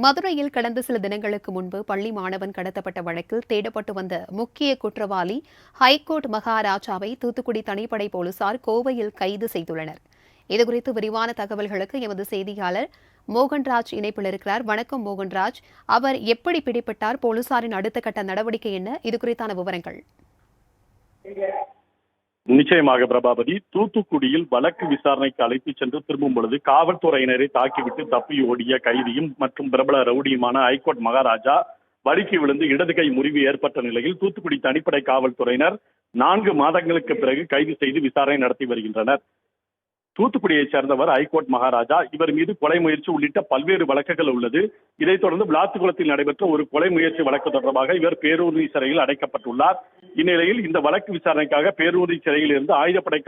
மதுரையில் கடந்த சில தினங்களுக்கு முன்பு பள்ளி மாணவன் கடத்தப்பட்ட வழக்கில் தேடப்பட்டு வந்த முக்கிய குற்றவாளி ஹைகோர்ட் மகாராஜாவை தூத்துக்குடி தனிப்படை போலீசார் கோவையில் கைது செய்துள்ளனர். இதுகுறித்து விரிவான தகவல்களுக்கு எமது செய்தியாளர் மோகன்ராஜ் இணைப்பில் இருக்கிறார். வணக்கம் மோகன்ராஜ். அவர் எப்படி பிடிபட்டார்? போலீசாரின் அடுத்த கட்ட நடவடிக்கை என்ன? இதுகுறித்தான விவரங்கள். நிச்சயமாக பிரபாபதி, தூத்துக்குடியில் வழக்கு விசாரணைக்கு அழைத்துச் சென்று திரும்பும் பொழுது காவல்துறையினரை தாக்கிவிட்டு தப்பி ஓடிய கைதியும் மற்றும் பிரபல ரவுடியுமான ஹைகோர்ட் மகாராஜா வழுக்கி விழுந்து இடது கை முறிவு ஏற்பட்ட நிலையில் தூத்துக்குடி தனிப்படை காவல்துறையினர் 4 மாதங்களுக்கு பிறகு கைது செய்து விசாரணை நடத்தி வருகின்றனர். தூத்துக்குடியைச் சேர்ந்தவர் ஹைகோர்ட் மகாராஜா. இவர் மீது கொலை முயற்சி உள்ளிட்ட பல்வேறு வழக்குகள் உள்ளது. இதைத் தொடர்ந்து விளாத்துக்குளத்தில் நடைபெற்ற ஒரு கொலை முயற்சி வழக்கு தொடர்பாக இவர் பேரூரணி சிறையில் அடைக்கப்பட்டுள்ளார். இந்நிலையில் இந்த வழக்கு விசாரணைக்காக பேரூரணி சிறையில் இருந்து ஆயுதப்படை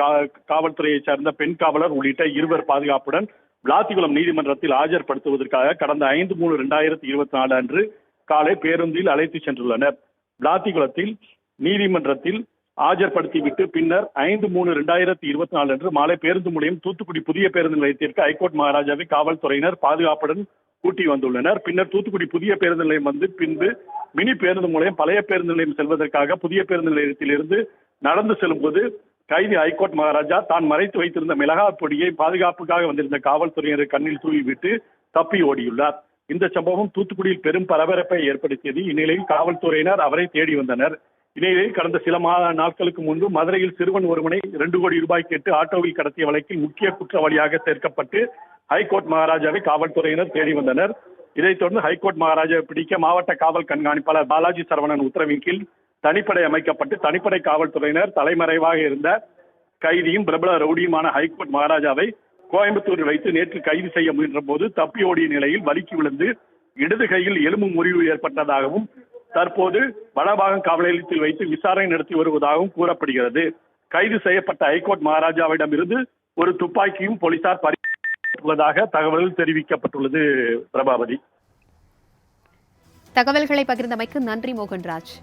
காவல்துறையைச் சேர்ந்த பெண் காவலர் உள்ளிட்ட 2 பாதுகாப்புடன் விளாத்திக்குளம் நீதிமன்றத்தில் ஆஜர்படுத்துவதற்காக கடந்த 5/3/2024 அன்று காலை பேருந்தில் அழைத்துச் சென்றுள்ளனர். விளாத்திக்குளத்தில் நீதிமன்றத்தில் ஆஜர்படுத்திவிட்டு பின்னர் 5/3/2024 அன்று மாலை பேருந்து மூலம் தூத்துக்குடி புதிய பேருந்து நிலையத்திற்கு ஹைகோர்ட் மகாராஜாவை காவல்துறையினர் பாதுகாப்புடன் கூட்டி வந்துள்ளனர். பின்னர் தூத்துக்குடி புதிய பேருந்து நிலையம் வந்து பின்பு மினி பேருந்து மூலம் பழைய பேருந்து நிலையம் செல்வதற்காக புதிய பேருந்து நிலையத்திலிருந்து நடந்து செல்லும்போது கைதி ஹைகோர்ட் மகாராஜா தான் மறைத்து வைத்திருந்த மிளகாய் பொடியை பாதுகாப்புக்காக வந்திருந்த காவல்துறையினர் கண்ணில் தூவிவிட்டு தப்பி ஓடியுள்ளார். இந்த சம்பவம் தூத்துக்குடியில் பெரும் பரபரப்பை ஏற்படுத்தியது. இந்நிலையில் காவல்துறையினர் அவரை தேடி வந்தனர். இந்நிலையில் கடந்த சில நாட்களுக்கு முன்பு மதுரையில் சிறுவன் ஒருவனை 2 கோடி ரூபாய் கேட்டு ஆட்டோவில் கடத்திய வழக்கில் முக்கிய குற்றவாளியாக சேர்க்கப்பட்டு ஹைகோர்ட் மகாராஜாவை காவல்துறையினர் தேடி வந்தனர். இதைத் தொடர்ந்து ஹைகோர்ட் மகாராஜாவை பிடிக்க மாவட்ட காவல் கண்காணிப்பாளர் பாலாஜி சரவணன் உத்தரவின் கீழ் தனிப்படை அமைக்கப்பட்டு தனிப்படை காவல்துறையினர் தலைமறைவாக இருந்த கைதியும் பிரபல ரவுடியுமான ஹைகோர்ட் மகாராஜாவை கோயம்புத்தூரில் வைத்து நேற்று கைது செய்ய முயன்ற போது தப்பி ஓடிய நிலையில் வழுக்கி விழுந்து இடது கையில் எலும்பு முறிவு ஏற்பட்டதாகவும் தற்போது வடபாகம் காவல் நிலையத்தில் வைத்து விசாரணை நடத்தி வருவதாகவும் கூறப்படுகிறது. கைது செய்யப்பட்ட ஹைகோர்ட் மகாராஜாவிடமிருந்து ஒரு துப்பாக்கியும் போலீசார் பறிமுதல் தகவல்கள் தெரிவிக்கப்பட்டுள்ளது. பிரபாபதி, தகவல்களை பகிர்ந்தமைக்கு நன்றி மோகன்ராஜ்.